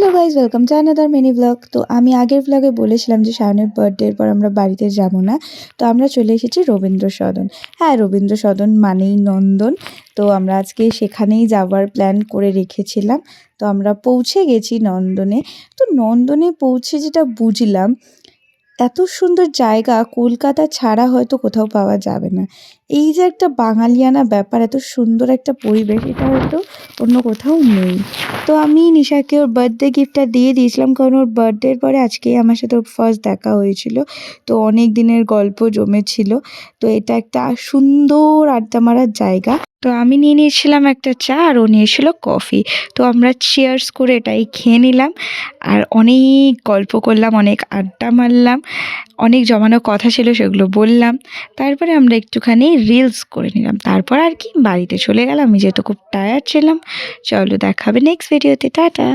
Hello guys, welcome to another mini blog. তো আমি আগের ব্লগে বলেছিলাম যে সায়নের বার্থডের পর আমরা বাড়িতে যাব না। তো আমরা চলে এসেছি রবীন্দ্র সদন। হ্যাঁ, রবীন্দ্র সদন মানেই নন্দন। তো আমরা আজকে সেখানেই যাওয়ার প্ল্যান করে রেখেছিলাম। তো আমরা পৌঁছে গেছি নন্দনে। তো নন্দনে পৌঁছে যেটা বুঝলাম, এত সুন্দর জায়গা কলকাতা ছাড়া হয়তো কোথাও পাওয়া যাবে না। এই যে একটা বাঙালিয়ানা ব্যাপার, এত সুন্দর একটা পরিবেশ, এটা হয়তো অন্য কোথাও নেই। তো আমি নিশাকে ওর বার্থডে গিফটটা দিয়ে দিয়েছিলাম, কারণ ওর বার্থডের পরে আজকেই আমার সাথে ওর ফার্স্ট দেখা হয়েছিল। তো অনেক দিনের গল্প জমেছিল। তো এটা একটা সুন্দর আড্ডা মারার জায়গা। তো আমি নিয়ে নিয়েছিলাম একটা চা আর ও নিয়েছিল কফি। তো আমরা চেয়ার্স করে এটাই খেয়ে নিলাম আর অনেক গল্প করলাম, অনেক আড্ডা মারলাম, অনেক জমানো কথা ছিল সেগুলো বললাম। তারপরে আমরা একটুখানি রিলস করে নিলাম, তারপর আর কি বাড়িতে চলে গেলাম। আমি যেহেতু খুব টায়ার্ড ছিলাম। চলো, দেখা হবে নেক্সট ভিডিওতে। টাটা।